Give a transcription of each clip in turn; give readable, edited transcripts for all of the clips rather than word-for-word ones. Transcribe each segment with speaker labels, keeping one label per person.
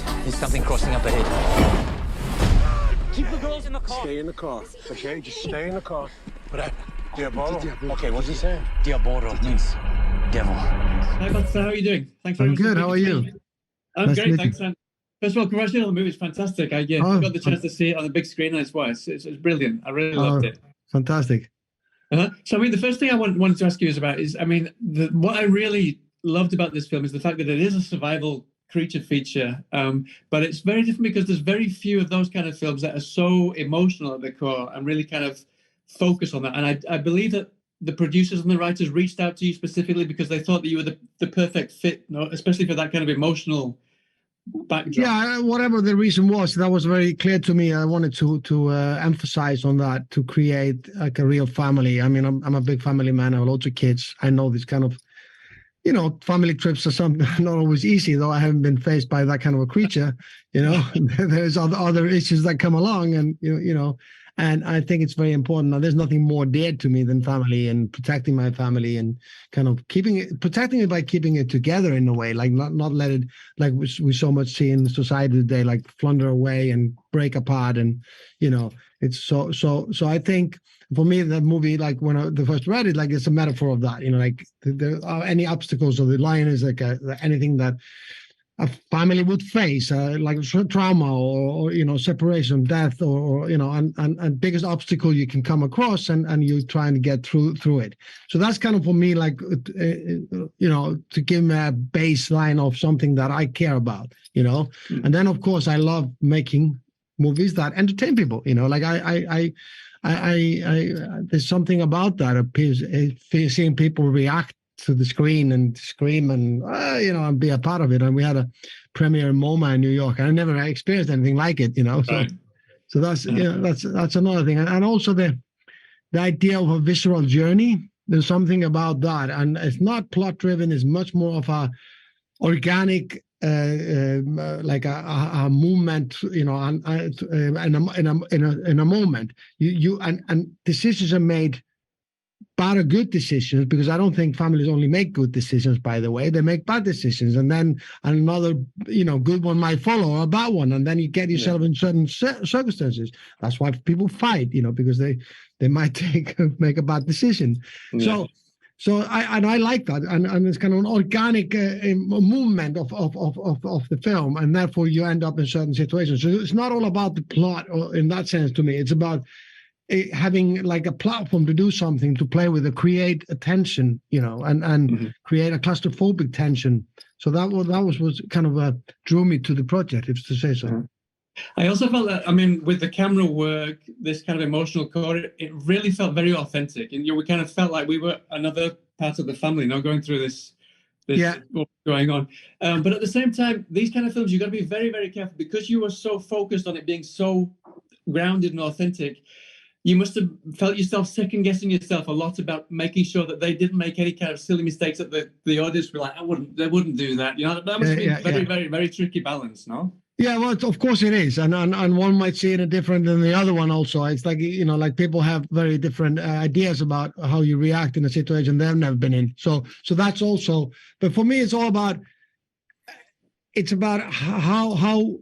Speaker 1: that is something crossing up ahead. Keep the girls in the car.
Speaker 2: Stay in the car, okay? Just stay in the car. What? Diabolo? Okay, what's he saying?
Speaker 1: Diabolo means devil.
Speaker 3: Hi, Baltasar, how are you doing? Thanks very
Speaker 4: I'm
Speaker 3: much.
Speaker 4: good. How are you?
Speaker 3: I'm
Speaker 4: Nice to
Speaker 3: great,
Speaker 4: meet
Speaker 3: thanks. And first of all, congratulations on the movie. It's fantastic. I got the chance to see it on the big screen, and it's brilliant. I really loved it.
Speaker 4: Fantastic.
Speaker 3: So, I mean, the first thing I wanted to ask you is, I mean, what I really loved about this film is the fact that it is a survival creature feature, but it's very different because there's very few of those kind of films that are so emotional at the core and really kind of focus on that. And I believe that the producers and the writers reached out to you specifically because they thought that you were the perfect fit, especially for that kind of emotional backdrop.
Speaker 4: Yeah, whatever the reason was, that was very clear to me. I wanted to emphasize on that, to create like a real family. I mean, I'm a big family man. I have lots of kids. I know this kind of, family trips are something not always easy, though I haven't been faced by that kind of a creature. There's other issues that come along, and and I think it's very important. Now, there's nothing more dear to me than family and protecting my family and kind of protecting it by keeping it together in a way, like not let it, like we so much see in society today, like flounder away and break apart. And, it's so I think for me, that movie, like when I first read it, like it's a metaphor of that, like there are any obstacles, or the line is like anything that a family would face, like trauma or separation, death, or and biggest obstacle you can come across, and you're trying to get through it. So that's kind of for me, like to give me a baseline of something that I care about, And then of course I love making movies that entertain people, like I there's something about that appears, seeing people react to the screen and scream and and be a part of it. And we had a premiere in MoMA in New York, and I never experienced anything like it,
Speaker 3: Right.
Speaker 4: So that's that's another thing. And also the idea of a visceral journey. There's something about that, and it's not plot driven. It's much more of a organic, like a movement, in a moment. You and decisions are made. Bad or good decisions, because I don't think families only make good decisions, by the way. They make bad decisions, and then another good one might follow, or a bad one, and then you get yourself in certain circumstances. That's why people fight, because they might make a bad decision. So I like that, and it's kind of an organic movement of the film, and therefore you end up in certain situations. So it's not all about the plot, or in that sense, to me. It's about having like a platform to do something, to play with, to create a tension, and create a claustrophobic tension. So that was kind of drew me to the project, if to say so.
Speaker 3: I also felt that, I mean, with the camera work, this kind of emotional core, it really felt very authentic, and we kind of felt like we were another part of the family, going through this what's going on. But at the same time, these kind of films, you got to be very, very careful, because you were so focused on it being so grounded and authentic. You must have felt yourself second-guessing yourself a lot about making sure that they didn't make any kind of silly mistakes, that the audience were like, they wouldn't do that. That must be a very, very, very tricky balance, no?
Speaker 4: Yeah, well, of course it is, and one might see it different than the other one. Also, it's like like people have very different ideas about how you react in a situation they've never been in. So that's also. But for me, it's all about. It's about how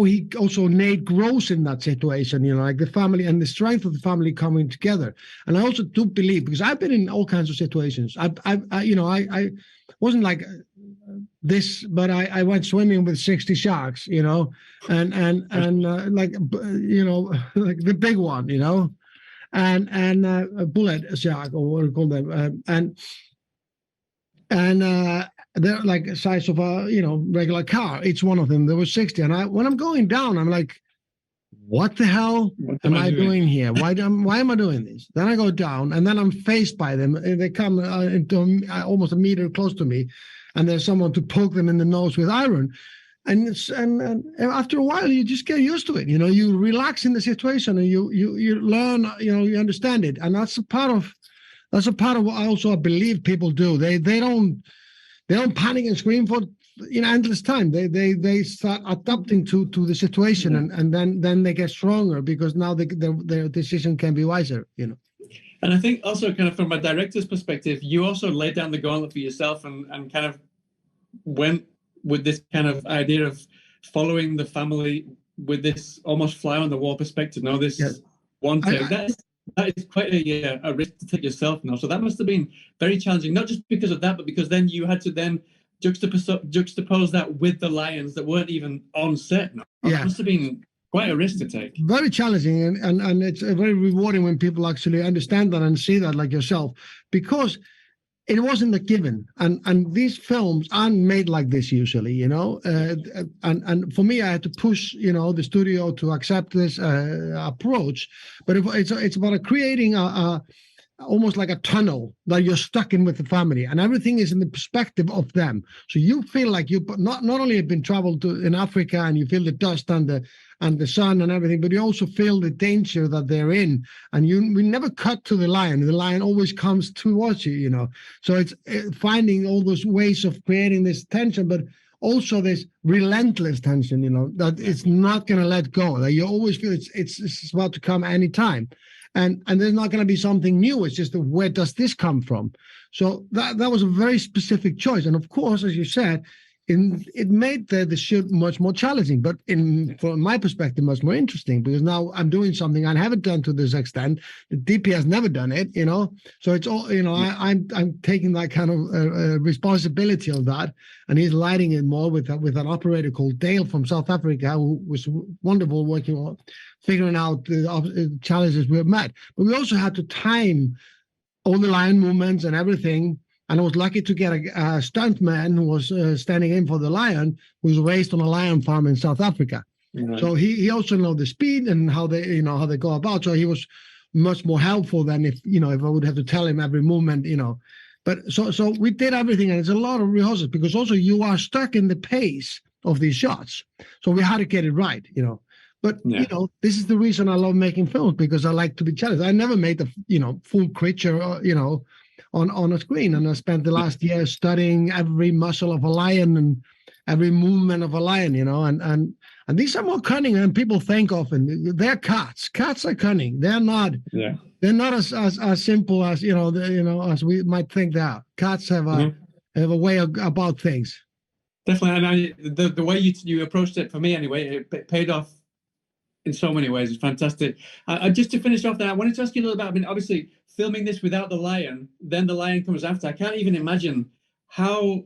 Speaker 4: he also Nate grows in that situation, like the family and the strength of the family coming together. And I also do believe, because I've been in all kinds of situations. I wasn't like this, but I went swimming with 60 sharks, and like like the big one, and a bullet shark, or what do you call them, and they're like the size of a regular car. Each one of them, there was 60, and when I'm going down, I'm like, what the hell am I doing here? Why am I doing this? Then I go down, and then I'm faced by them. They come into almost a meter close to me, and there's someone to poke them in the nose with iron. And after a while, you just get used to it. You relax in the situation, and you learn. You understand it, and that's a part of what I also believe people do. They don't panic and scream for endless time. They start adapting to the situation, and then they get stronger, because now their decision can be wiser. And
Speaker 3: I think also, kind of from a director's perspective, you also laid down the gauntlet for yourself, and kind of went with this kind of idea of following the family with this almost fly on the wall perspective. No, this one take. That is quite a risk to take yourself now. So that must have been very challenging, not just because of that, but because then you had to then juxtapose that with the lions that weren't even on set. No, it must have been quite a risk to take.
Speaker 4: Very challenging, and it's very rewarding when people actually understand that and see that, like yourself, because it wasn't a given. And these films aren't made like this usually, you know. And for me, I had to push, you know, the studio to accept this approach. But it's about creating a almost like a tunnel that you're stuck in with the family, and everything is in the perspective of them. So you feel like you not only have been traveled to in Africa, and you feel the dust and the sun and everything, but you also feel the danger that they're in. And we never cut to the lion. The lion always comes towards you, you know. So it's finding all those ways of creating this tension, but also this relentless tension, you know, that it's not going to let go. That you always feel it's about to come anytime. And there's not going to be something new. It's just where does this come from? So that was a very specific choice. And of course, as you said, it made the shoot much more challenging, but from my perspective, much more interesting, because now I'm doing something I haven't done to this extent. The DP has never done it, you know. So it's all, you know, I'm taking that kind of responsibility of that, and he's lighting it more with an operator called Dale from South Africa, who was wonderful working on figuring out the challenges we've met. But we also had to time all the lion movements and everything. And I was lucky to get a stuntman who was standing in for the lion, who was raised on a lion farm in South Africa. Right. So he also knows the speed and how they go about. So he was much more helpful than if I would have to tell him every movement, you know. But so we did everything, and it's a lot of rehearsals, because also you are stuck in the pace of these shots. So we had to get it right, you know. But you know, this is the reason I love making films, because I like to be challenged. I never made the full creature, you know, on a screen, and I spent the last year studying every muscle of a lion and every movement of a lion, you know, and these are more cunning than people think of, and they're cats. Cats are cunning. They're not. Yeah. They're not as simple as as we might think they are. Cats have a way about things.
Speaker 3: Definitely, and the way you approached it, for me anyway, it paid off in so many ways. It's fantastic. Just to finish off, then I wanted to ask you a little about. I mean, obviously, filming this without the lion, then the lion comes after. I can't even imagine how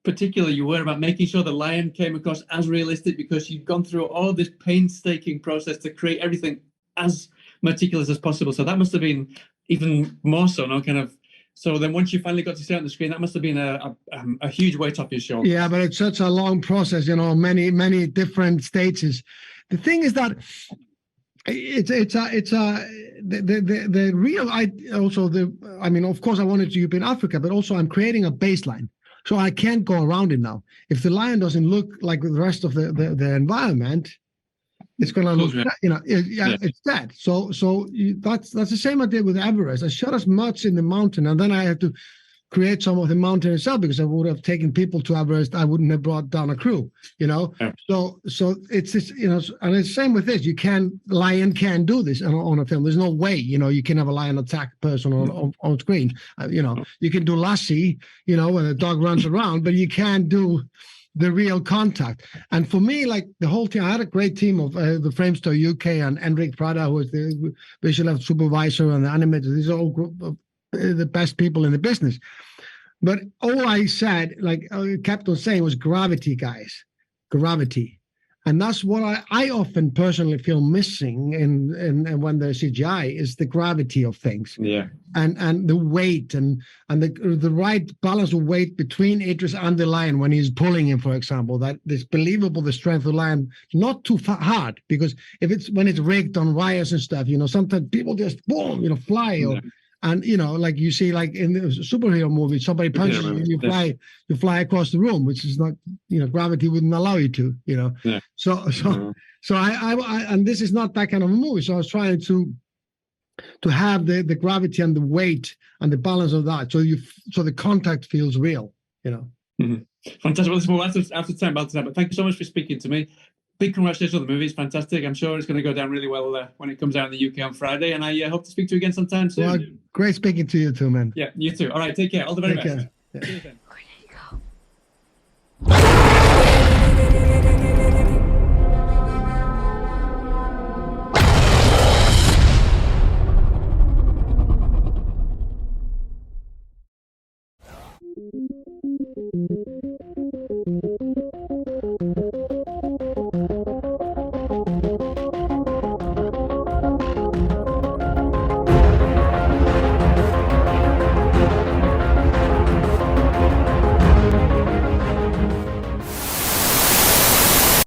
Speaker 3: particular you were about making sure the lion came across as realistic, because you've gone through all this painstaking process to create everything as meticulous as possible. So that must have been even more so, no? Kind of. So then once you finally got to see it on the screen, that must have been a huge weight off your shoulders. Yeah,
Speaker 4: but it's such a long process, you know, many different stages. The thing is that the real, I mean, of course I wanted to be in Africa, but also I'm creating a baseline. So I can't go around it now. If the lion doesn't look like the rest of the environment, it's going to look, you know, it's dead. So that's the same I did with Everest. I shot as much in the mountain, and then I had to create some of the mountain itself, because I would have taken people to Everest. I wouldn't have brought down a crew, you know. Yeah. So it's just, you know, and it's the same with this. Lion can't do this on a film. There's no way, you know, you can have a lion attack a person on screen. You know, you can do Lassie, you know, when the dog runs around, but you can't do the real contact. And for me, like the whole team, I had a great team of the Framestore UK and Enric Prada, who is the visual effects supervisor and the animator. These are all group of the best people in the business. But all I said, like I kept on saying, was gravity, guys, gravity. And that's what I often personally feel missing in when there's CGI, is the gravity of things. Yeah. And the weight and the right balance of weight between Idris and the lion when he's pulling him, for example, that it's believable, the strength of the lion, not too hard, because when it's rigged on wires and stuff, you know, sometimes people just boom, you know, fly or. Yeah. And, you know, like you see, like in the superhero movie, somebody punches you, you fly across the room, which is not, you know, gravity wouldn't allow you to, you know. Yeah. So I and this is not that kind of a movie. So I was trying to have the gravity and the weight and the balance of that. So the contact feels real, you know.
Speaker 3: Mm-hmm. Fantastic. Well, listen, we're out of time, Baltasar, but thank you so much for speaking to me. Big congratulations on the movie. It's fantastic. I'm sure it's going to go down really well when it comes out in the UK on Friday. And I hope to speak to you again sometime soon.
Speaker 4: Well, great speaking to you too, man.
Speaker 3: Yeah, you too. All right, take care. All the very best. Yeah.